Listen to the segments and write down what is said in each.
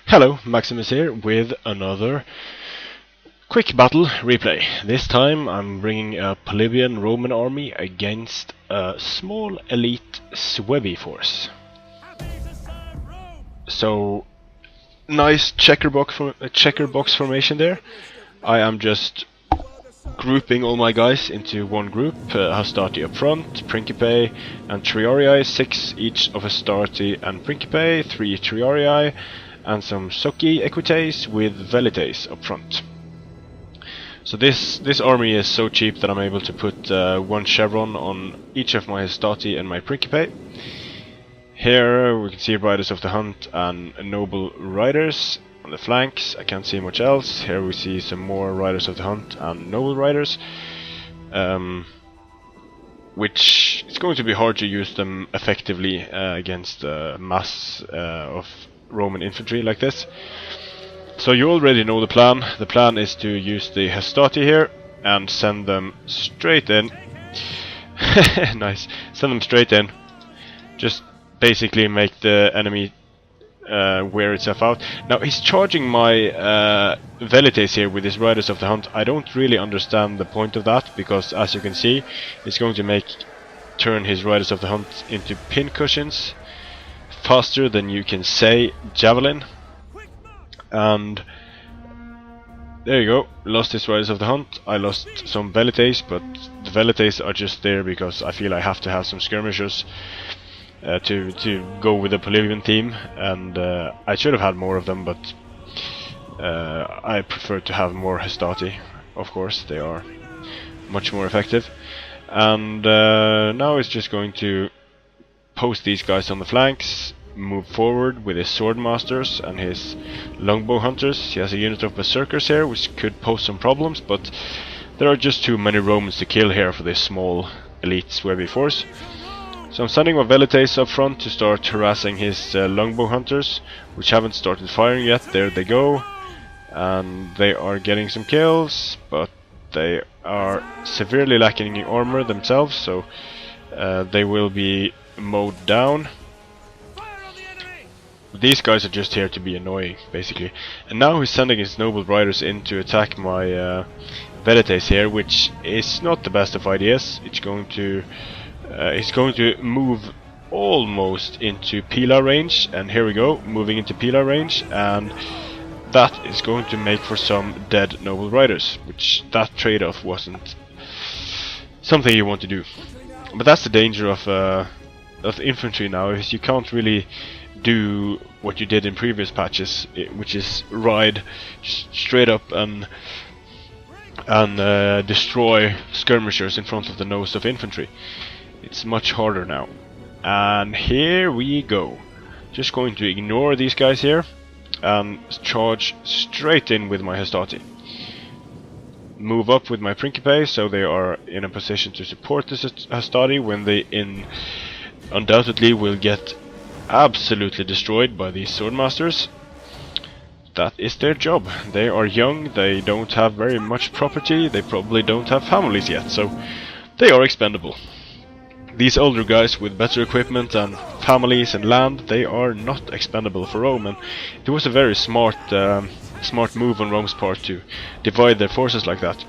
Hello, Maximus here with another quick battle replay. This time I'm bringing a Polybian Roman army against a small elite Suebi force. So, nice checker box formation there. I am just grouping all my guys into one group. Hastati up front, Principe and Triorii, 6 each of Hastati and Principe, 3 Triorii, and some Soci Equites with Velites up front. So this army is so cheap that I'm able to put one chevron on each of my Hastati and my Principe. Here we can see Riders of the Hunt and Noble Riders on the flanks. I can't see much else. Here we see some more Riders of the Hunt and Noble Riders, which it's going to be hard to use them effectively against a mass of Roman infantry like this. So you already know the plan. The plan is to use the Hastati here and send them straight in. Nice. Send them straight in. Just basically make the enemy wear itself out. Now he's charging my Velites here with his Riders of the Hunt. I don't really understand the point of that, because as you can see, it's going to turn his Riders of the Hunt into pincushions faster than you can say javelin. And there you go, lost his Riders of the Hunt. I lost some Velites, but the Velites are just there because I feel I have to have some skirmishers to go with the Polybian team, and I should have had more of them, but I prefer to have more Hastati. Of course, they are much more effective. And now it's just going to post these guys on the flanks, move forward with his swordmasters and his longbow hunters. He has a unit of berserkers here, which could pose some problems, but there are just too many Romans to kill here for this small elite Suebi force. So I'm sending my Velites up front to start harassing his longbow hunters, which haven't started firing yet. There they go, and they are getting some kills, but they are severely lacking in armor themselves, so they will be mowed down. These guys are just here to be annoying, basically. And now he's sending his noble riders in to attack my Velites here, which is not the best of ideas. It's going to move almost into Pila range, and here we go, moving into Pila range, and that is going to make for some dead noble riders, which that trade-off wasn't something you want to do. But that's the danger of infantry now, is you can't really do what you did in previous patches, which is ride straight up and destroy skirmishers in front of the nose of infantry. It's much harder now. And here we go. Just going to ignore these guys here and charge straight in with my Hastati. Move up with my Principe so they are in a position to support this Hastati when they undoubtedly will get absolutely destroyed by these swordmasters. That is their job. They are young, they don't have very much property, they probably don't have families yet, so they are expendable. These older guys with better equipment and families and land, they are not expendable for Rome, and it was a very smart move on Rome's part to divide their forces like that.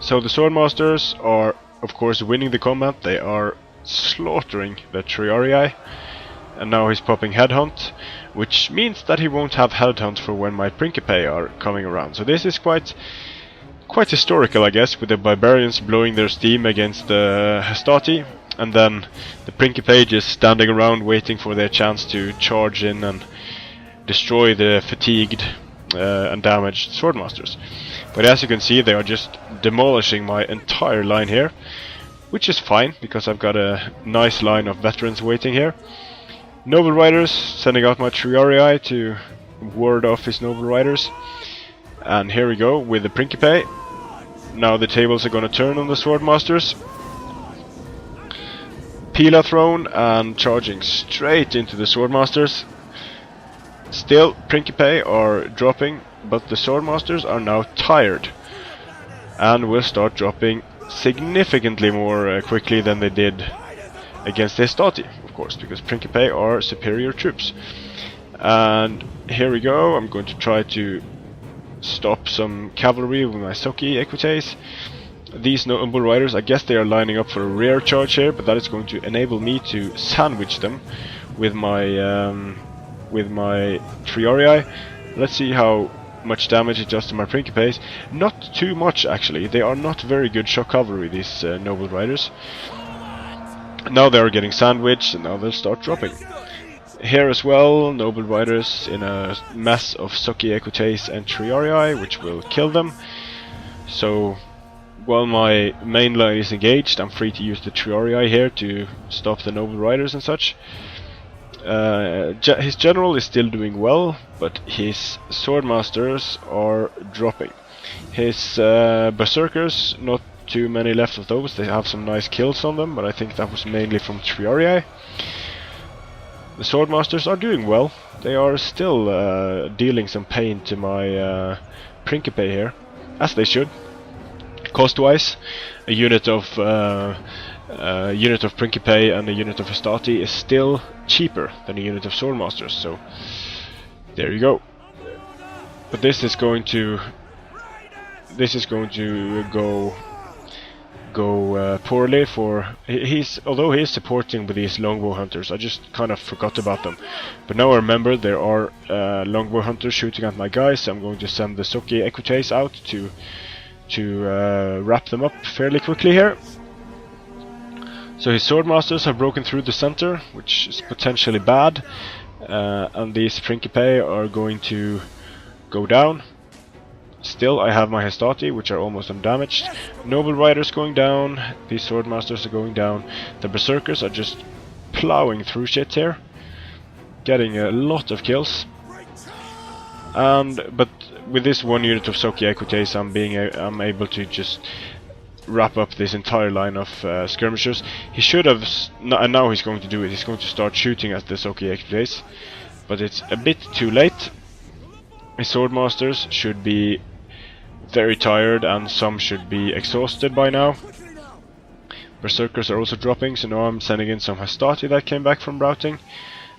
So the swordmasters are of course winning the combat. They are slaughtering the Triorii, and now he's popping headhunt, which means that he won't have headhunt for when my Principe are coming around. So this is quite historical, I guess, with the barbarians blowing their steam against the Hastati, and then the Principe just standing around waiting for their chance to charge in and destroy the fatigued and damaged swordmasters. But as you can see, they are just demolishing my entire line here, which is fine because I've got a nice line of veterans waiting here. Noble Riders, sending out my Triorii to ward off his Noble Riders. And here we go with the Principe. Now the tables are going to turn on the Swordmasters. Pila thrown and charging straight into the Swordmasters. Still, Principe are dropping, but the Swordmasters are now tired and will start dropping significantly more quickly than they did against the Hastati, of course, because Principe are superior troops. And here we go. I'm going to try to stop some cavalry with my Soki equites. These noble riders, I guess they are lining up for a rear charge here, but that is going to enable me to sandwich them with my Triarii. Let's see how much damage it does to my Principes. Not too much, actually. They are not very good shock cavalry, these noble riders. Now they are getting sandwiched, and now they'll start dropping. Here as well, noble riders in a mess of Soki equites and Triarii, which will kill them. So while my main line is engaged, I'm free to use the Triarii here to stop the noble riders and such. His general is still doing well, but his swordmasters are dropping. His berserkers, not too many left of those. They have some nice kills on them, but I think that was mainly from Triarii. The swordmasters are doing well. They are still dealing some pain to my Principe here, as they should. Cost-wise, a unit of Principe and a unit of Hastati is still cheaper than a unit of Swordmasters, so there you go. But this is going to go poorly for although he is supporting with these longbow hunters. I just kind of forgot about them, but now I remember there are longbow hunters shooting at my guys, so I'm going to send the Soki equites out to wrap them up fairly quickly here. So his swordmasters have broken through the center, which is potentially bad, and these Principe are going to go down. Still, I have my Hastati, which are almost undamaged. Noble riders going down, these swordmasters are going down. The berserkers are just plowing through shit here, getting a lot of kills. But with this one unit of Soki equites, I'm able to just wrap up this entire line of skirmishers. He should have, and now he's going to do it. He's going to start shooting at the Soki equites, but it's a bit too late. His swordmasters should be very tired, and some should be exhausted by now. Berserkers are also dropping, so now I'm sending in some Hastati that came back from routing.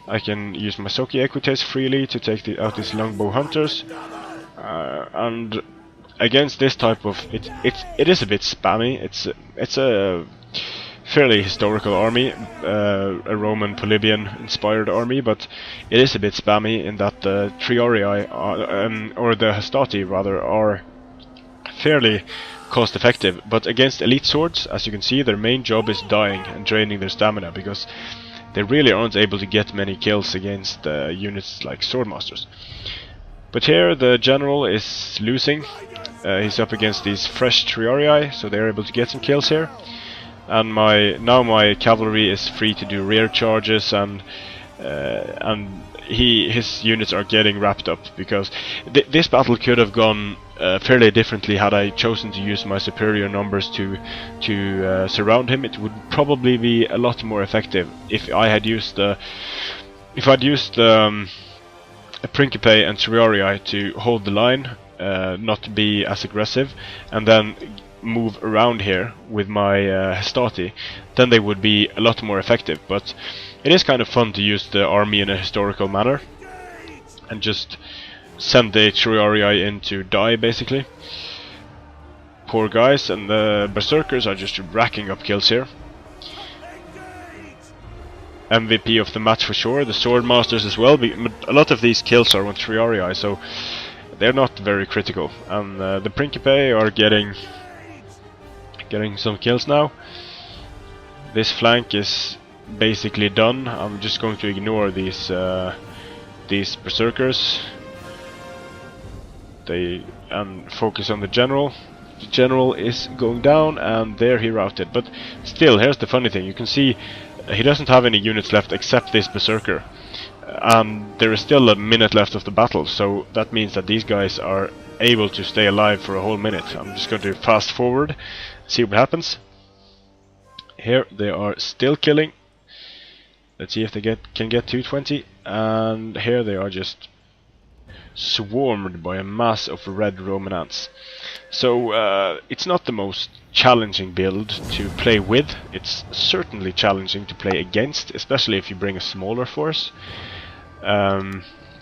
I can use my Soki equites freely to take out these longbow hunters, and against this type of it is a bit spammy. It's a fairly historical army, a Roman Polybian inspired army, but it is a bit spammy in that the Triarii or the Hastati rather are fairly cost effective, but against elite swords, as you can see, their main job is dying and draining their stamina, because they really aren't able to get many kills against units like swordmasters. But here the general is losing. He's up against these fresh Triarii, so they're able to get some kills here. And now my cavalry is free to do rear charges, and his units are getting wrapped up, because this battle could have gone fairly differently had I chosen to use my superior numbers to surround him. It would probably be a lot more effective if I had used a Principe and Triarii to hold the line, not be as aggressive, and then move around here with my Hastati. Then they would be a lot more effective. But it is kind of fun to use the army in a historical manner and just send the Triarii in to die, basically. Poor guys, and the berserkers are just racking up kills here. MVP of the match for sure. The swordmasters as well. A lot of these kills are on Triarii, so they're not very critical. And the Principe are getting some kills now. This flank is basically done. I'm just going to ignore these berserkers. And focus on the general. The general is going down, and there he routed. But still, here's the funny thing. You can see he doesn't have any units left except this berserker. And there is still a minute left of the battle, so that means that these guys are able to stay alive for a whole minute. I'm just going to fast forward, see what happens. Here they are still killing. Let's see if they can get 220, and here they are just swarmed by a mass of red Roman ants. So it's not the most challenging build to play with. It's certainly challenging to play against, especially if you bring a smaller force.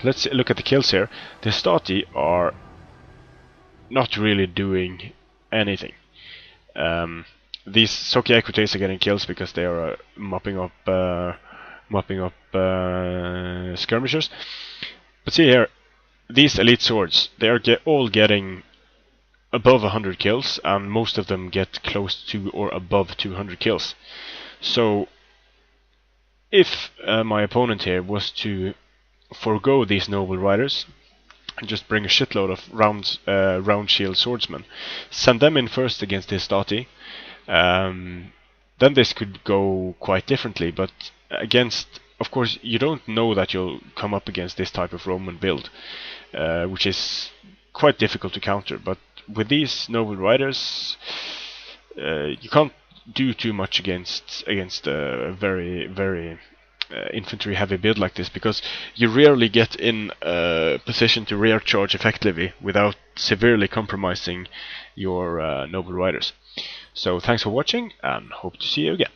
Let's look at the kills here. The Stati are not really doing anything. These Soki Equites are getting kills because they are mopping up skirmishers. But see here, these elite swords, they are all getting above 100 kills, and most of them get close to or above 200 kills. So if my opponent here was to forego these noble riders and just bring a shitload of round shield swordsmen, send them in first against his Stati, then this could go quite differently. But against, of course, you don't know that you'll come up against this type of Roman build, which is quite difficult to counter. But with these noble riders, you can't do too much against a very infantry heavy build like this, because you rarely get in a position to rear charge effectively without severely compromising your noble riders. So thanks for watching, and hope to see you again.